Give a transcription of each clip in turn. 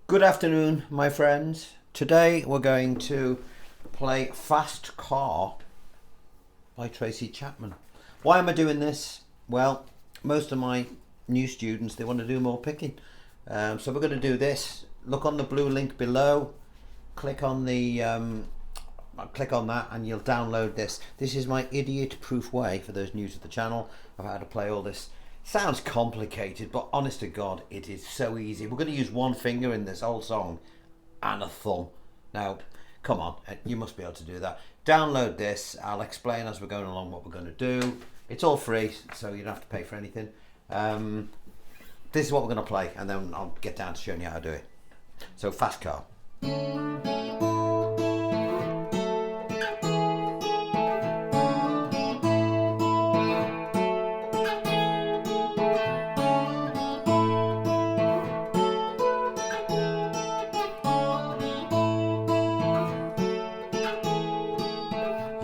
Good afternoon, my friends. Today we're going to play Fast Car by Tracy Chapman. Why am I doing this? Well, most of my new students, they want to do more picking. So we're going to do this. Look on the blue link below, click on that and you'll download this. This is my idiot-proof way for those new to the channel of how to play all this. Sounds complicated, but honest to God, it is so easy. We're going to use one finger in this whole song and a thumb. Now, come on, you must be able to do that. Download this. I'll explain as we're going along what we're going to do. It's all free, so you don't have to pay for anything. This is what we're going to play, and then I'll get down to showing you how to do it. So, Fast Car.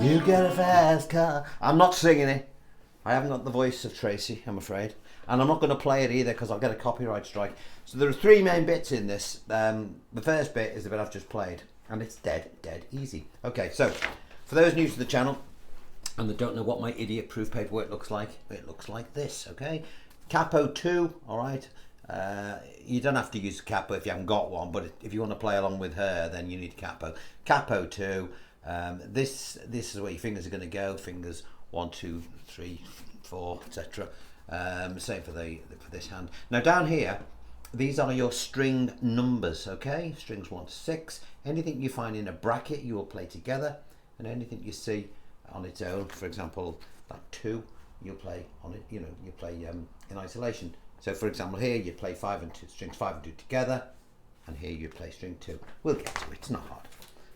You get a fast car. I'm not singing it. I haven't got the voice of Tracy, I'm afraid. And I'm not going to play it either because I'll get a copyright strike. So there are three main bits in this. The first bit is the bit I've just played. And it's dead easy. Okay, so for those new to the channel and that don't know what my idiot-proof paperwork looks like, it looks like this, okay? Capo 2, all right? You don't have to use a capo if you haven't got one, but if you want to play along with her, then you need a capo. Capo 2. This is where your fingers are going to go. Fingers 1, 2, 3, 4, etc. Same for this hand. Now down here, these are your string numbers. Okay, strings 1 to 6. Anything you find in a bracket, you will play together, and anything you see on its own, for example, that 2, you'll play on it. You play in isolation. So for example, here you play 5 and 2 strings 5 and 2 together, and here you play string 2. We'll get to it. It's not hard.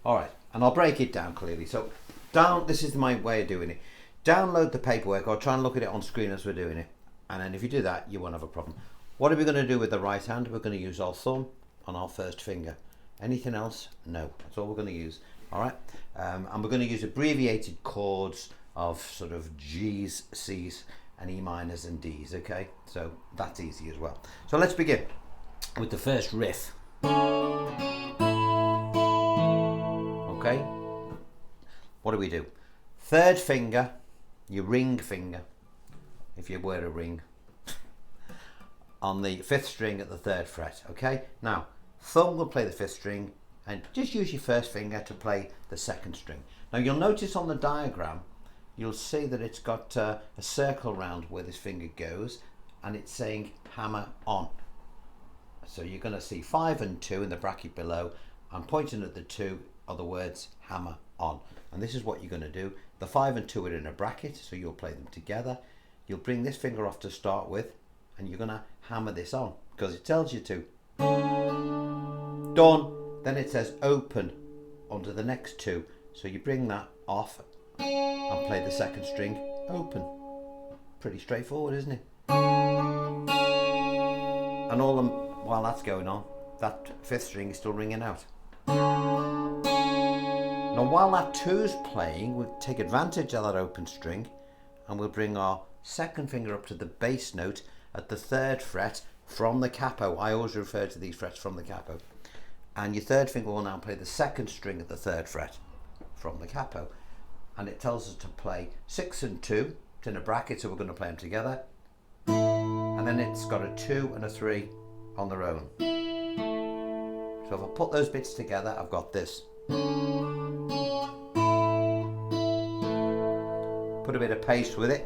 All right, and I'll break it down clearly. So this is my way of doing it. Download the paperwork or try and look at it on screen as we're doing it. And then if you do that, you won't have a problem. What are we going to do with the right hand? We're going to use our thumb on our first finger. Anything else? No, that's all we're going to use. All right, and we're going to use abbreviated chords of sort of G's, C's, and E minors and D's, okay? So that's easy as well. So let's begin with the first riff. Okay, what do? Third finger, your ring finger, if you wear a ring, on the 5th string at the 3rd fret, okay? Now, thumb will play the 5th string, and just use your first finger to play the 2nd string. Now, you'll notice on the diagram, you'll see that it's got a circle round where this finger goes, and it's saying hammer on. So you're going to see 5 and 2 in the bracket below. I'm pointing at the 2 are the words hammer on, and this is what you're going to do. The 5 and 2 are in a bracket, so you'll play them together. You'll bring this finger off to start with, and you're going to hammer this on because it tells you to. Done. Then it says open onto the next 2, so you bring that off and play the 2nd string open. Pretty straightforward, isn't it? And while that's going on, that 5th string is still ringing out. Now while that 2's playing, we'll take advantage of that open string and we'll bring our 2nd finger up to the bass note at the 3rd fret from the capo. I always refer to these frets from the capo. And your 3rd finger will now play the 2nd string at the 3rd fret from the capo. And it tells us to play 6 and 2. It's in a bracket, so we're going to play them together. And then it's got a 2 and a 3 on their own. So if I put those bits together, I've got this. Put a bit of pace with it.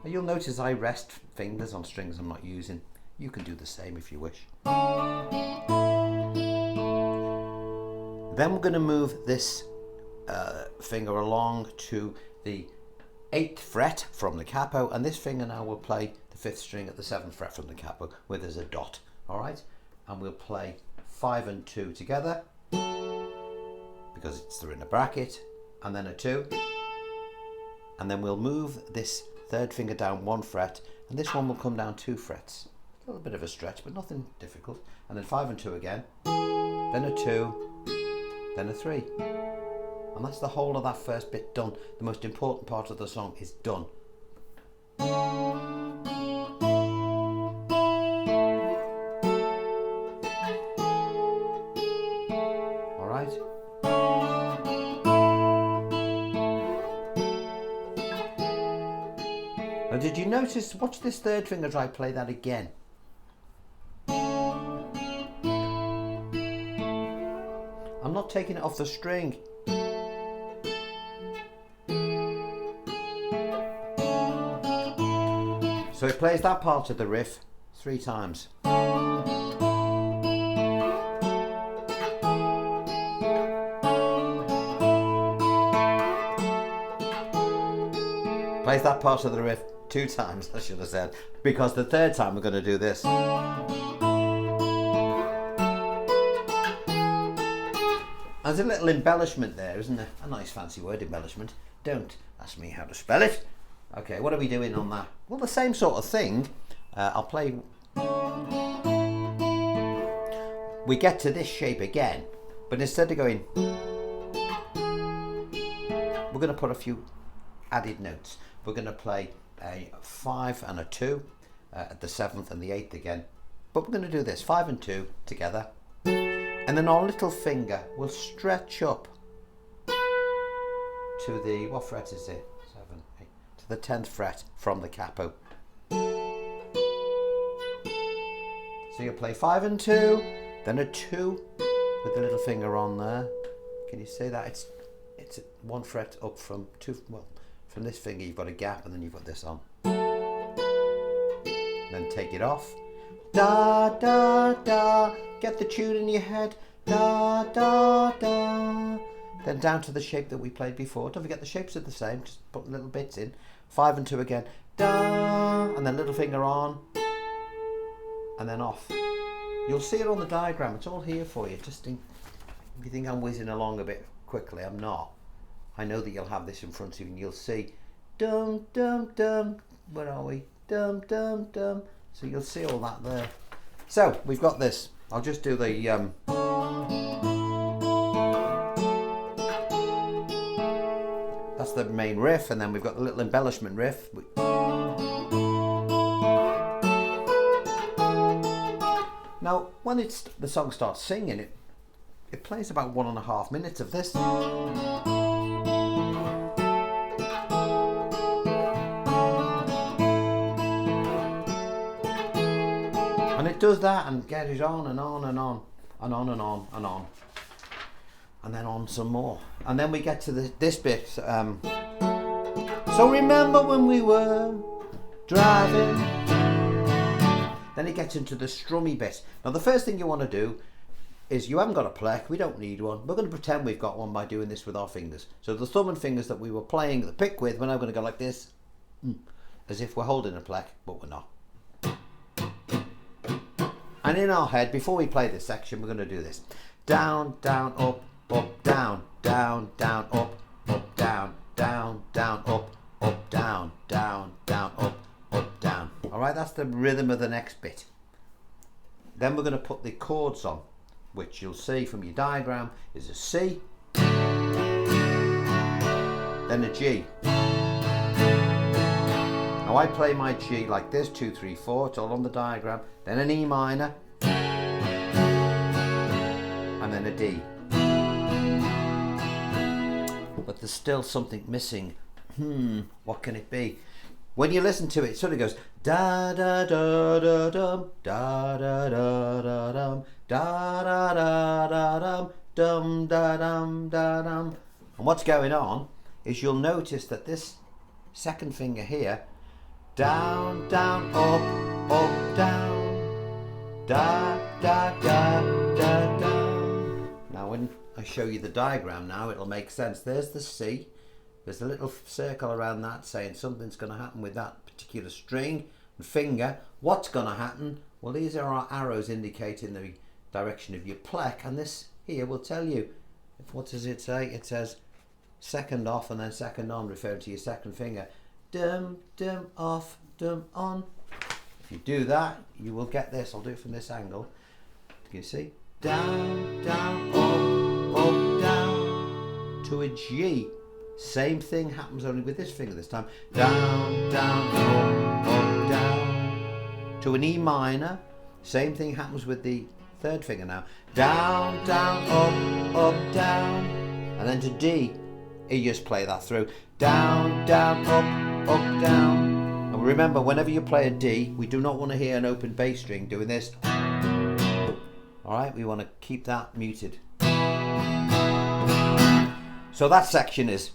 And you'll notice I rest fingers on strings I'm not using. You can do the same if you wish. Then we're going to move this finger along to the 8th fret from the capo, and this finger now will play the 5th string at the 7th fret from the capo where there's a dot. All right, and we'll play 5 and 2 together because they're in a bracket, and then a 2, and then we'll move this 3rd finger down 1 fret, and this one will come down 2 frets. A little bit of a stretch, but nothing difficult. And then 5 and 2 again, then a 2, then a 3. And that's the whole of that first bit done. The most important part of the song is done. did you notice, watch this third finger try play that again. I'm not taking it off the string. So it plays that part of the riff 3 times. Plays that part of the riff 2 times, I should have said, because the third time we're going to do this. There's a little embellishment there, isn't there? A nice fancy word, embellishment. Don't ask me how to spell it. Okay, what are we doing on that? Well, the same sort of thing. I'll play. We get to this shape again, but instead of going, we're going to put a few added notes. We're going to play a 5 and a 2 at the 7th and the 8th again. But we're going to do this 5 and 2 together. And then our little finger will stretch up to the, what fret is it? 7, 8, to the 10th fret from the capo. So you'll play 5 and 2, then a 2 with the little finger on there. Can you see that? It's 1 fret up from 2, well, from this finger you've got a gap and then you've got this on. Then take it off. Da, da, da. Get the tune in your head. Da, da, da. Then down to the shape that we played before. Don't forget the shapes are the same. Just put little bits in. 5 and 2 again. Da. And then little finger on. And then off. You'll see it on the diagram. It's all here for you. Just if you think I'm whizzing along a bit quickly, I'm not. I know that you'll have this in front of you and you'll see. Dum, dum, dum. Where are we? Dum, dum, dum. So you'll see all that there. So we've got this. I'll just do the that's the main riff, and then we've got the little embellishment riff. Now when the song starts singing, it plays about 1.5 minutes of this. And it does that and carries on and on and on and on and on and on, and then on some more, and then we get to this bit. So remember when we were driving. Then it gets into the strummy bit. Now the first thing you want to do is, you haven't got a pleck, we don't need one. We're going to pretend we've got one by doing this with our fingers. So the thumb and fingers that we were playing the pick with, we're now going to go like this, as if we're holding a pleck, but we're not. And in our head, before we play this section, we're going to do this. Down, down, up, down, down, down, up, down, down, down, up, down, down, down, up, down. All right, that's the rhythm of the next bit. Then we're going to put the chords on, which you'll see from your diagram is a C, then a G. Now I play my G like this, 2, 3, 4, it's all on the diagram, then an E minor, and then a D. But there's still something missing. What can it be? When you listen to it, it sort of goes da da da da dum, da da da da dum, da da da da dum, dum da dum da dum. And what's going on is, you'll notice that this second finger here, down, down, up, down, da, da, da, da, da. Now when I show you the diagram now, it'll make sense. There's the C. There's a little circle around that saying something's going to happen with that particular string and finger. What's going to happen? Well, these are our arrows indicating the direction of your pleck, and this here will tell you. What does it say? It says second off and then second on, referring to your second finger. Dum, dum, off, dum, on. If you do that, you will get this. I'll do it from this angle. Can you see? Down, down, up, down. To a G. Same thing happens, only with this finger this time. Down, down, up, down. To an E minor. Same thing happens with the third finger now. Down, down, up, down. And then to D. You just play that through. Down, down, up, down. And remember, whenever you play a D, we do not want to hear an open bass string doing this. Alright, we want to keep that muted. So that section is.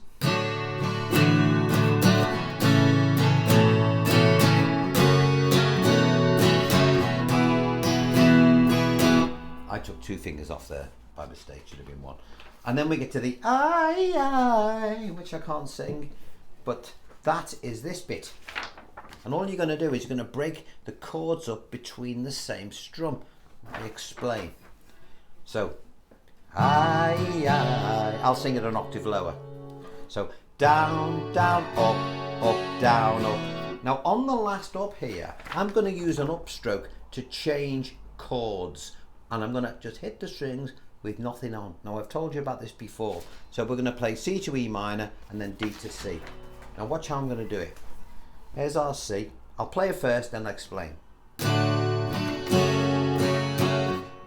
I took 2 fingers off there by mistake, should have been 1. And then we get to the I, which I can't sing, but that is this bit. And all you're going to do is you're going to break the chords up between the same strum. Let me explain. So, I'll sing it an octave lower. So, down, down, up, down, up. Now on the last up here, I'm going to use an upstroke to change chords. And I'm going to just hit the strings with nothing on. Now I've told you about this before. So we're going to play C to E minor and then D to C. Now watch how I'm going to do it. Here's our C. I'll play it first, then I'll explain.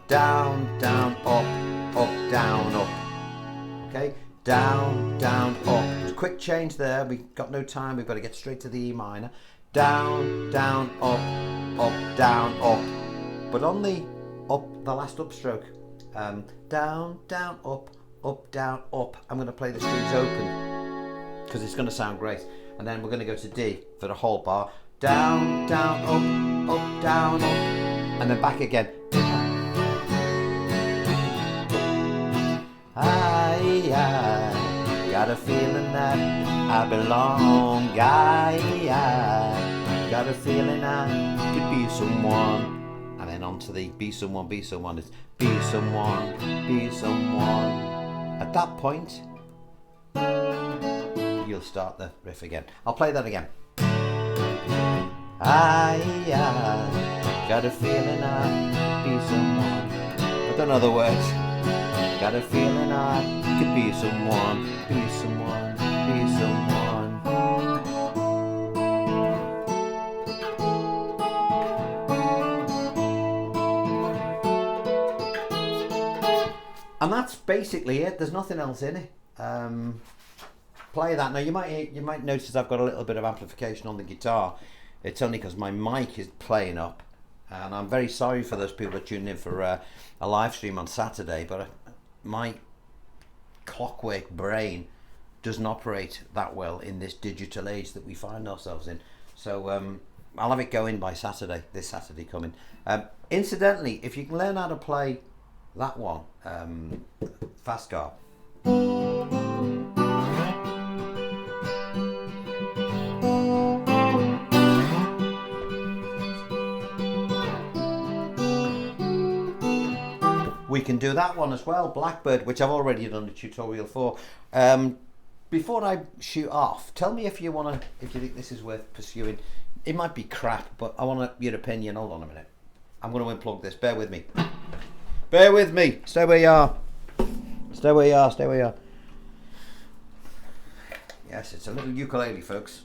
Down, down, up, down, up. Okay? Down, down, up. There's a quick change there. We've got no time. We've got to get straight to the E minor. Down, down, up, down, up. But on the last upstroke, down, down, up, down, up. I'm going to play the strings open because it's going to sound great. And then we're going to go to D for the whole bar. Down, down, up, down, up. And then back again. I got a feeling that I belong. I got a feeling I could be someone. And then on to the be someone, be someone. It's be someone, be someone. At that point, you'll start the riff again. I'll play that again. I got a feeling I could be someone. I don't know the words. Got a feeling I could be someone, be someone, be someone. And that's basically it. There's nothing else in it. Play that. Now you might notice I've got a little bit of amplification on the guitar. It's only because my mic is playing up, and I'm very sorry for those people that tuned in for a live stream on Saturday. But my clockwork brain doesn't operate that well in this digital age that we find ourselves in. So I'll have it going by Saturday. This Saturday coming. Incidentally, if you can learn how to play that one, fast car. We can do that one as well, Blackbird, which I've already done a tutorial for. Before I shoot off, tell me if you think this is worth pursuing. It might be crap, but I want your opinion. Hold on a minute. I'm going to unplug this. Bear with me. Bear with me. Stay where you are. Stay where you are. Stay where you are. Yes, it's a little ukulele, folks.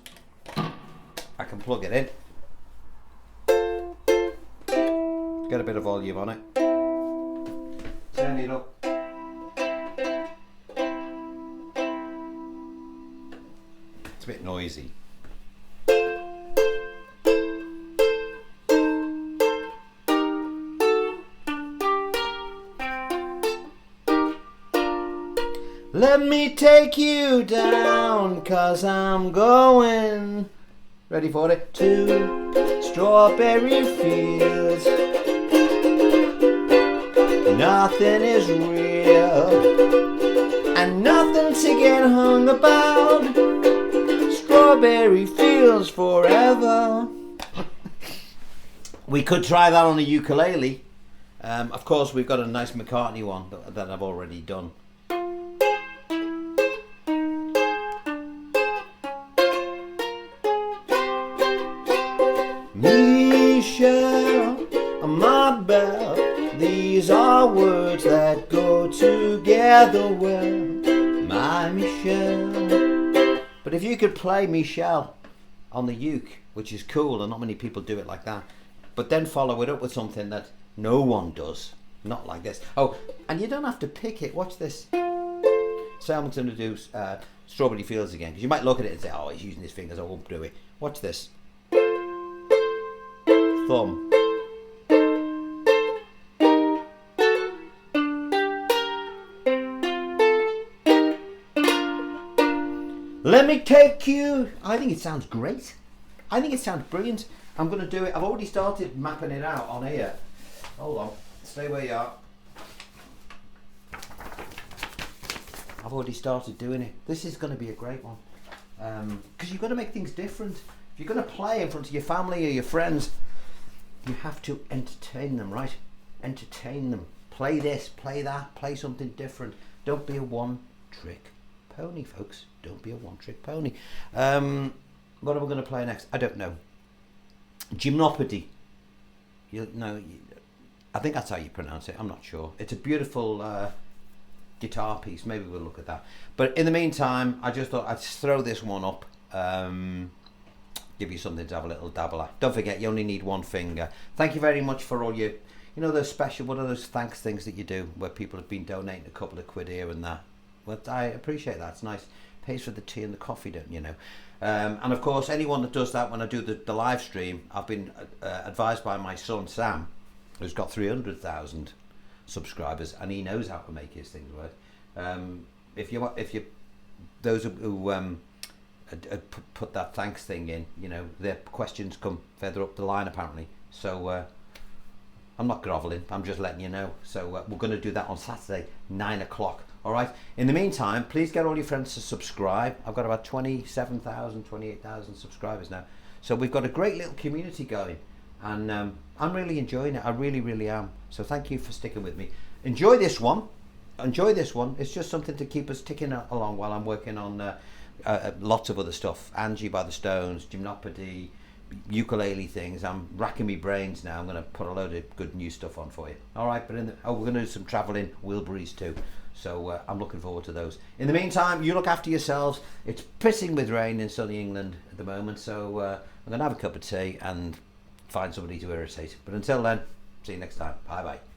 I can plug it in. Get a bit of volume on it. Turn it up. It's a bit noisy. Let me take you down, 'cause I'm going, ready for it, to strawberry fields. Nothing is real, and nothing to get hung about. Strawberry fields forever. We could try that on a ukulele. Of course, we've got a nice McCartney one that I've already done. Michelle, my belle, these are words that go together well, my Michelle. But if you could play Michelle on the uke, which is cool, and not many people do it like that, but then follow it up with something that no one does, not like this. Oh, and you don't have to pick it. Watch this. Say I'm going to do Strawberry Fields again, because you might look at it and say, oh, he's using his fingers, I won't do it. Watch this. thumb. Let me take you. I think it sounds great. I think it sounds brilliant. I'm going to do it. I've already started mapping it out on here. Hold on. Stay where you are. I've already started doing it. This is going to be a great one. Because you've got to make things different. If you're going to play in front of your family or your friends, you have to entertain them, right? Entertain them. Play this, play that, play something different. Don't be a one-trick pony, folks. Don't be a one-trick pony. What am I going to play next? I don't know. Gymnopody. I think that's how you pronounce it. I'm not sure. It's a beautiful guitar piece. Maybe we'll look at that. But in the meantime, I just thought I'd throw this one up. Give you something to have a little dabble at. Don't forget, you only need one finger. Thank you very much for all your, those special, what are those thanks things that you do where people have been donating a couple of quid here and there. Well, I appreciate that. It's nice. Pays for the tea and the coffee, don't you know? And of course, anyone that does that when I do the live stream, I've been advised by my son Sam, who's got 300,000 subscribers, and he knows how to make his things work. If you those who put that thanks thing in, their questions come further up the line apparently. So I'm not grovelling. I'm just letting you know. So we're going to do that on Saturday, 9 o'clock. All right. In the meantime, please get all your friends to subscribe. I've got about 27,000, 28,000 subscribers now. So we've got a great little community going, and I'm really enjoying it. I really, really am. So thank you for sticking with me. Enjoy this one. Enjoy this one. It's just something to keep us ticking along while I'm working on lots of other stuff. Angie by the Stones, Gymnopody, ukulele things. I'm racking my brains now. I'm going to put a load of good new stuff on for you. All right, but we're going to do some travelling Wilburys too. So I'm looking forward to those. In the meantime, you look after yourselves. It's pissing with rain in sunny England at the moment, so I'm going to have a cup of tea and find somebody to irritate. But until then, see you next time. Bye bye.